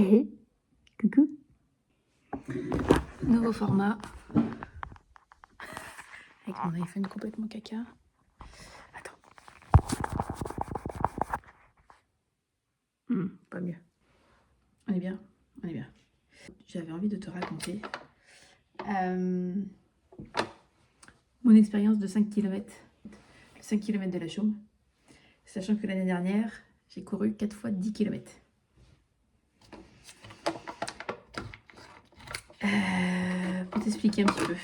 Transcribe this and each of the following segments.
Et coucou. Nouveau format. Avec mon iPhone complètement caca. Attends. Pas mieux. On est bien. On est bien. J'avais envie de te raconter mon expérience de 5 km. Le 5 km de la Chaume. Sachant que l'année dernière, j'ai couru 4 fois 10 km. Pour t'expliquer un petit peu.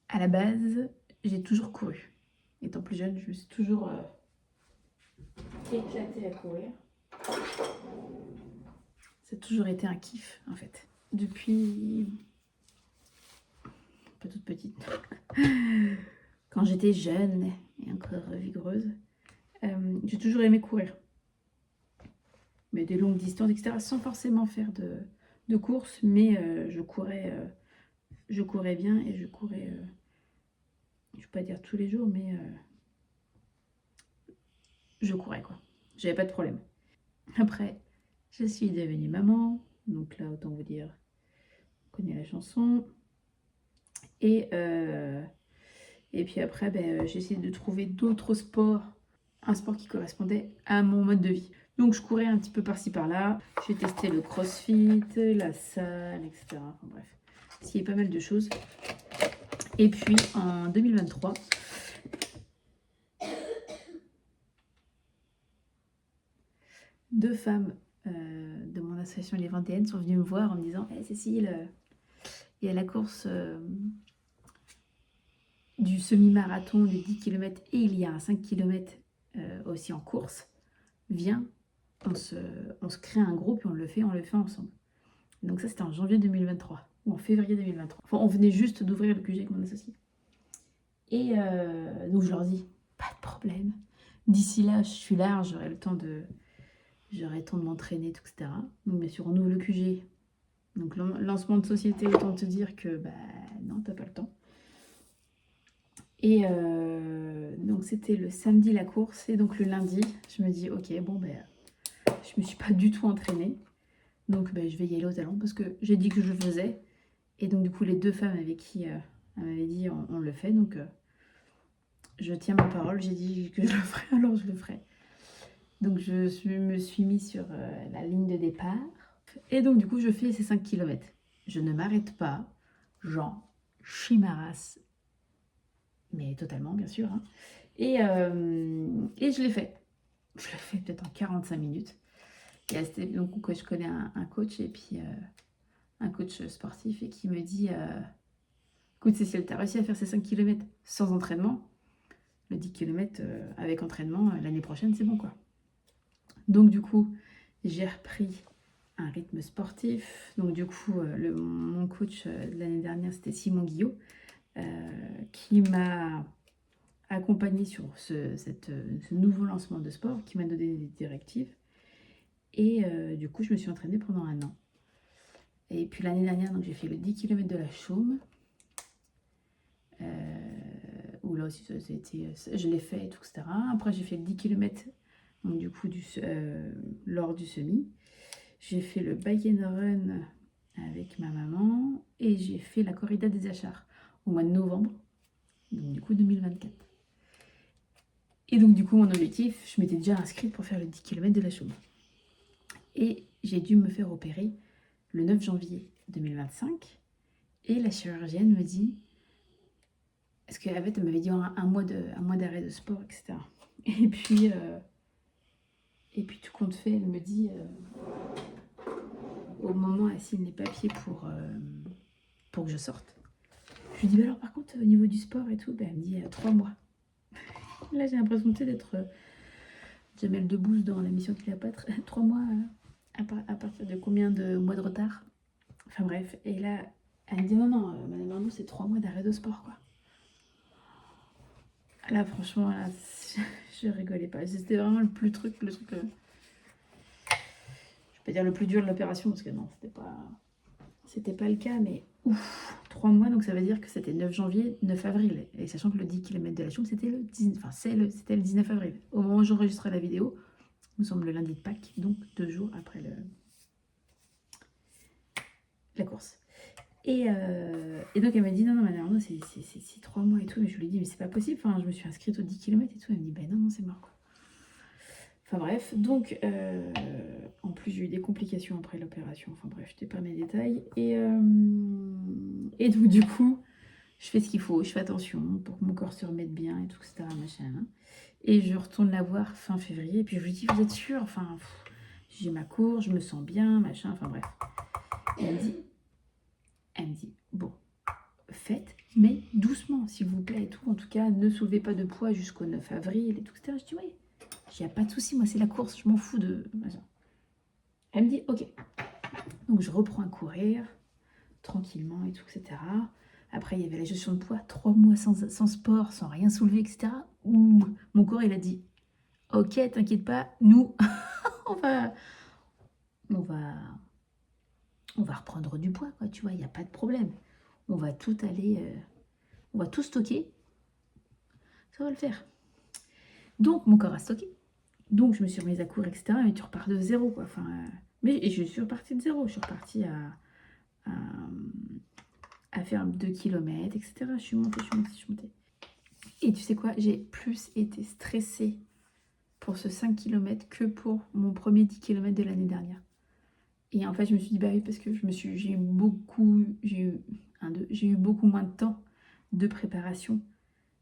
À la base, j'ai toujours couru. Étant plus jeune, je me suis toujours éclatée à courir. Ça a toujours été un kiff, en fait. Depuis pas toute petite. Quand j'étais jeune et encore vigoureuse, j'ai toujours aimé courir. Mais des longues distances, etc. Sans forcément faire de courses. Mais je courais bien et je courais... je ne vais pas dire tous les jours, mais je courais, quoi. J'avais pas de problème. Après, je suis devenue maman. Donc là, autant vous dire, on connaît la chanson. Et puis après, j'ai essayé de trouver d'autres sports. Un sport qui correspondait à mon mode de vie. Donc je courais un petit peu par-ci par-là. J'ai testé le crossfit, la salle, etc. Enfin bref, il y a pas mal de choses. Et puis en 2023, deux femmes de mon association Les Vendéennes sont venues me voir en me disant hey, Cécile, il y a la course du semi-marathon de 10 km et il y a un 5 km aussi en course. Viens, on se crée un groupe et on le fait ensemble. Donc ça, c'était en janvier 2023 ou en février 2023. Enfin, on venait juste d'ouvrir le QG avec mon associé. Et donc je leur dis, pas de problème. D'ici là, je suis là, j'aurai le temps de m'entraîner, tout, etc. Donc bien sûr, on ouvre le QG. Donc lancement de société, autant te dire que non, t'as pas le temps. Et donc c'était le samedi la course. Et donc le lundi, je me dis, ok, bon, je me suis pas du tout entraînée. Donc je vais y aller au talon parce que j'ai dit que je le faisais. Et donc du coup les deux femmes avec qui elle m'avait dit on le fait. Donc je tiens ma parole, j'ai dit que je le ferai, alors je le ferai. Donc je me suis mis sur la ligne de départ. Et donc du coup je fais ces 5 km. Je ne m'arrête pas, j'en chie ma race. Mais totalement bien sûr. Hein. Et je l'ai fait. Je l'ai fait peut-être en 45 minutes. Et donc je connais un coach et puis un coach sportif et qui me dit écoute Cécile, tu as réussi à faire ces 5 km sans entraînement. Le 10 km avec entraînement, l'année prochaine, c'est bon quoi. Donc du coup, j'ai repris un rythme sportif. Donc du coup, mon coach de l'année dernière, c'était Simon Guillot, qui m'a accompagnée sur ce nouveau lancement de sport, qui m'a donné des directives. Et du coup, je me suis entraînée pendant 1 an. Et puis l'année dernière, donc j'ai fait le 10 km de la Chaume. Où là aussi, je l'ai fait, et tout, etc. Après, j'ai fait le 10 km, donc du coup, lors du semi. J'ai fait le bike and run avec ma maman. Et j'ai fait la corrida des Achars au mois de novembre, donc du coup 2024. Et donc du coup, mon objectif, je m'étais déjà inscrite pour faire le 10 km de la Chaume. Et j'ai dû me faire opérer le 9 janvier 2025. Et la chirurgienne me dit... Parce qu'en fait, elle m'avait dit un mois d'arrêt de sport, etc. Et puis tout compte fait, elle me dit, au moment, elle signe les papiers pour que je sorte. Je lui dis, alors par contre, au niveau du sport et tout, elle me dit 3 mois. Là, j'ai l'impression d'être Jamel Debbouze dans la Mission Cléopâtre. 3 mois, à partir de combien de mois de retard? Enfin bref, et là, elle me dit, non, Madame Arnaud, c'est 3 mois d'arrêt de sport, quoi. Là, franchement, là, je rigolais pas. C'était vraiment le truc. Je vais pas dire le plus dur de l'opération, parce que non, c'était pas le cas, mais ouf, 3 mois, donc ça veut dire que c'était 9 janvier, 9 avril. Et sachant que le 10 km de la Chaume, c'était le 19 avril. Au moment où j'enregistrais la vidéo, nous sommes le lundi de Pâques, donc 2 jours après la course. Et donc elle m'a dit, non, non, madame Arnaud, c'est 3 mois et tout. Mais je lui ai dit, mais c'est pas possible. Enfin, je me suis inscrite aux 10 km et tout. Elle me dit, ben non, non, c'est mort, quoi. Enfin bref, donc en plus j'ai eu des complications après l'opération. Enfin bref, je t'ai pas mes détails. Et donc du coup, je fais ce qu'il faut, je fais attention pour que mon corps se remette bien et tout, etc. Machin, hein. Et je retourne la voir fin février. Et puis je lui dis, vous êtes sûre? Enfin, j'ai ma cour, je me sens bien, machin. Enfin bref. Et elle me dit, bon, faites, mais doucement, s'il vous plaît, et tout. En tout cas, ne soulevez pas de poids jusqu'au 9 avril et tout, etc. Je dis, oui, il n'y a pas de souci, moi, c'est la course, je m'en fous de... Elle me dit, ok. Donc, je reprends à courir, tranquillement et tout, etc. Après, il y avait la gestion de poids, 3 mois sans sport, sans rien soulever, etc. Ouh, mon corps, il a dit, ok, t'inquiète pas, nous, on va, on va, on va reprendre du poids, quoi, tu vois, il n'y a pas de problème. On va tout aller, on va tout stocker, ça va le faire. Donc, mon corps a stocké. Donc, je me suis remise à courir, etc. Mais tu repars de zéro, quoi. Enfin, et je suis repartie de zéro. Je suis repartie à faire 2 km, etc. Je suis montée, je suis montée, je suis montée. Et tu sais quoi? J'ai plus été stressée pour ce 5 km que pour mon premier 10 km de l'année dernière. Et en fait, je me suis dit, bah oui, parce que j'ai eu beaucoup moins de temps de préparation.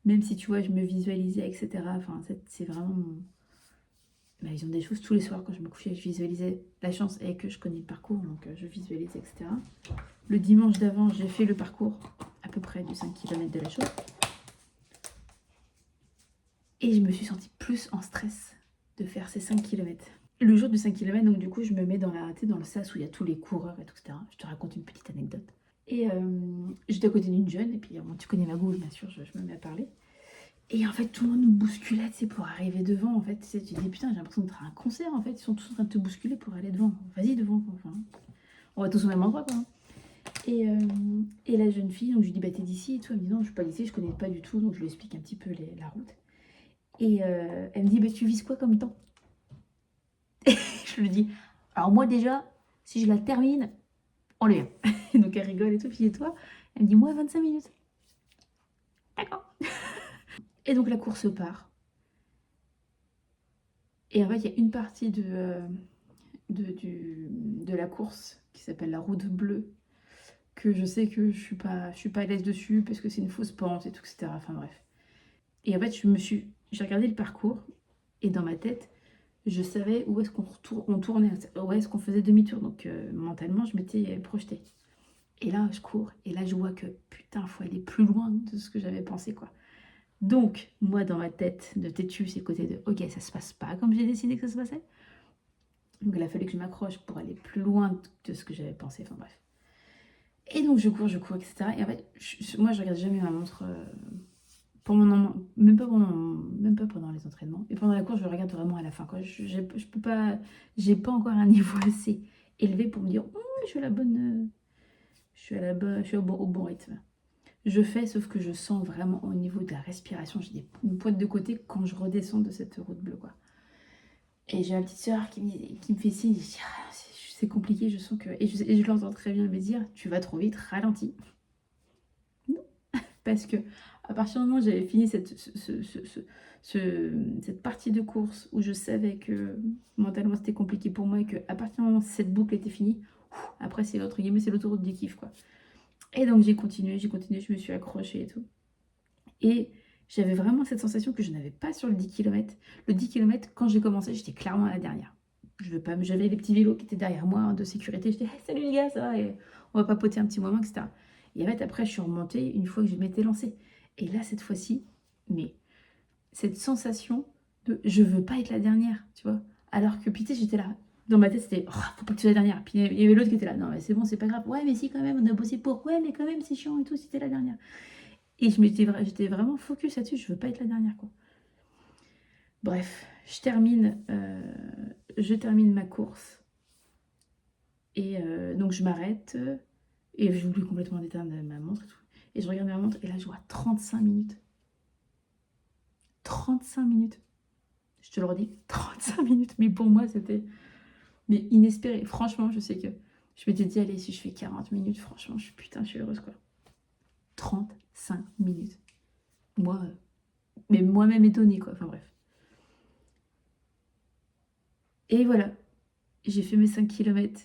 Même si, tu vois, je me visualisais, etc. Enfin, c'est vraiment mon... Bah, ils ont des choses tous les soirs quand je me couchais, je visualisais. La chance est que je connais le parcours, donc je visualisais, etc. Le dimanche d'avant, j'ai fait le parcours à peu près du 5 km de la chose. Et je me suis sentie plus en stress de faire ces 5 km. Le jour du 5 km, donc du coup, je me mets dans le sas où il y a tous les coureurs et tout, etc. Je te raconte une petite anecdote. Et j'étais à côté d'une jeune, et puis bon, tu connais ma goule, bien sûr, je me mets à parler. Et en fait, tout le monde nous bousculait, tu sais, pour arriver devant. En fait, tu sais, tu te dis, putain, j'ai l'impression d'être à un concert, en fait. Ils sont tous en train de te bousculer pour aller devant. Vas-y, devant, quoi. Enfin, on va tous au même endroit, quoi. Et la jeune fille, donc je lui dis, bah, t'es d'ici et tout. Elle me dit, non, je suis pas d'ici, je connais pas du tout. Donc je lui explique un petit peu la route. Et elle me dit, bah, tu vises quoi comme temps? Je lui dis, alors moi, déjà, si je la termine, on les vient. Donc elle rigole et tout. Puis et toi? Elle me dit, moi, 25 minutes. D'accord. Et donc la course part. Et en fait, il y a une partie de la course qui s'appelle la route bleue, que je sais que je suis pas à l'aise dessus parce que c'est une fausse pente et tout, etc. Enfin bref. Et en fait, j'ai regardé le parcours et dans ma tête, je savais où est-ce on tournait, où est-ce qu'on faisait demi-tour. Donc mentalement, je m'étais projetée. Et là, je cours et là, je vois que putain, faut aller plus loin de ce que j'avais pensé, quoi. Donc, moi, dans ma tête de têtu, c'est le côté de ok, ça se passe pas comme j'ai décidé que ça se passait. Donc il a fallu que je m'accroche pour aller plus loin de ce que j'avais pensé, enfin bref. Et donc je cours, etc. Et en fait, moi je regarde jamais ma montre même pas pendant les entraînements. Et pendant la course, je regarde vraiment à la fin, quoi. Je peux pas, j'ai pas encore un niveau assez élevé pour me dire, je suis à la bonne, je suis au bon rythme. Je fais, sauf que je sens vraiment au niveau de la respiration, j'ai une pointe de côté quand je redescends de cette route bleue, quoi. Et j'ai ma petite soeur qui me fait signe, c'est compliqué, je sens que... Et je l'entends très bien me dire, tu vas trop vite, ralentis. Non, parce que à partir du moment où j'avais fini cette partie de course où je savais que mentalement c'était compliqué pour moi et que à partir du moment où cette boucle était finie, après c'est l'autre guillemets, c'est l'autoroute du kiff, quoi. Et donc j'ai continué, je me suis accrochée et tout. Et j'avais vraiment cette sensation que je n'avais pas sur le 10 km. Le 10 km, quand j'ai commencé, j'étais clairement à la dernière. Je veux pas, j'avais les petits vélos qui étaient derrière moi de sécurité. J'étais, hey, salut les gars, ça va? Et on va papoter un petit moment, etc. Et en fait, après, je suis remontée une fois que je m'étais lancée. Et là, cette fois-ci, mais cette sensation de je veux pas être la dernière, tu vois. Alors que, putain, j'étais là. Dans ma tête, c'était, oh, faut pas que tu sois la dernière. Puis il y avait l'autre qui était là, non, mais c'est bon, c'est pas grave. Ouais, mais si, quand même, on a bossé pour. Ouais, mais quand même, c'est chiant et tout, si t'es la dernière. Et j'étais vraiment focus là-dessus, je veux pas être la dernière, quoi. Bref, je termine ma course. Et donc je m'arrête. Et j'oublie complètement d'éteindre ma montre et tout. Et je regarde ma montre et là je vois 35 minutes. 35 minutes. Je te le redis, 35 minutes. Mais pour moi c'était inespéré. Franchement, je sais que Je m'étais dit, allez, si je fais 40 minutes, franchement, putain, je suis heureuse, quoi. 35 minutes. Moi, mais moi-même étonnée, quoi. Enfin, bref. Et voilà, j'ai fait mes 5 km.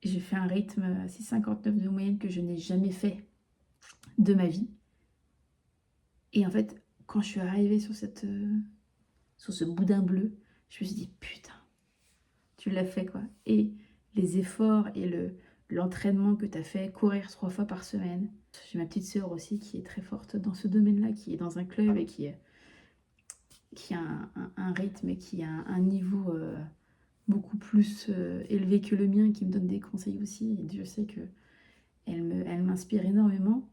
J'ai fait un rythme à 6,59 de moyenne que je n'ai jamais fait de ma vie. Et en fait, quand je suis arrivée sur ce boudin bleu, je me suis dit, putain, tu l'as fait, quoi. Et les efforts et l'entraînement que tu as fait, courir 3 fois par semaine. J'ai ma petite sœur aussi qui est très forte dans ce domaine-là, qui est dans un club et qui a un rythme et qui a un niveau beaucoup plus élevé que le mien, qui me donne des conseils aussi. Et je sais que elle m'inspire énormément.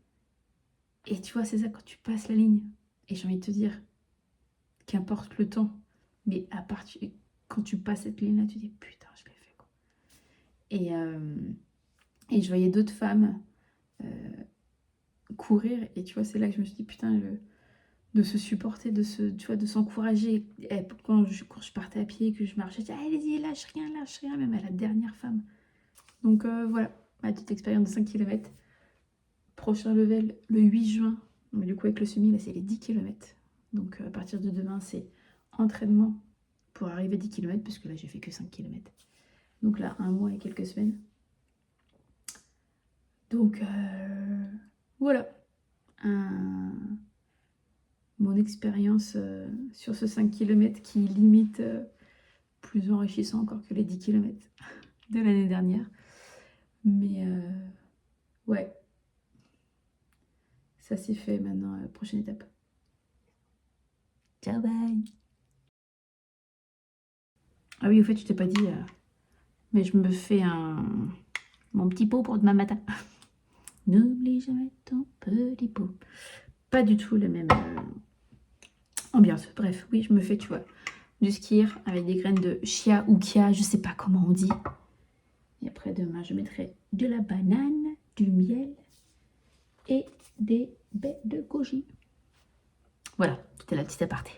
Et tu vois, c'est ça, quand tu passes la ligne. Et j'ai envie de te dire, qu'importe le temps, mais quand tu passes cette ligne-là, tu dis, putain, je l'ai fait, quoi. Et je voyais d'autres femmes courir, et tu vois, c'est là que je me suis dit, putain, de se supporter, tu vois, de s'encourager. Quand je partais à pied, que je marchais, je disais, allez-y, lâche rien, même à la dernière femme. Donc voilà, ma petite expérience de 5 km. Prochain level, le 8 juin. Donc, du coup, avec le semi, là, c'est les 10 km. Donc à partir de demain, c'est entraînement pour arriver à 10 km, puisque là, j'ai fait que 5 km. Donc là, 1 mois et quelques semaines. Donc voilà. Mon expérience sur ce 5 km qui limite plus enrichissant encore que les 10 km de l'année dernière. Mais ouais, ça c'est fait maintenant, prochaine étape. Ciao, bye. Ah oui, au fait, je t'ai pas dit, mais je me fais mon petit pot pour demain matin. N'oublie jamais ton petit pot. Pas du tout la même ambiance. Bref, oui, je me fais, tu vois, du skyr avec des graines de chia ou kia, je sais pas comment on dit. Et après, demain, je mettrai de la banane, du miel et des baies de goji. Voilà, c'était la petite aparté.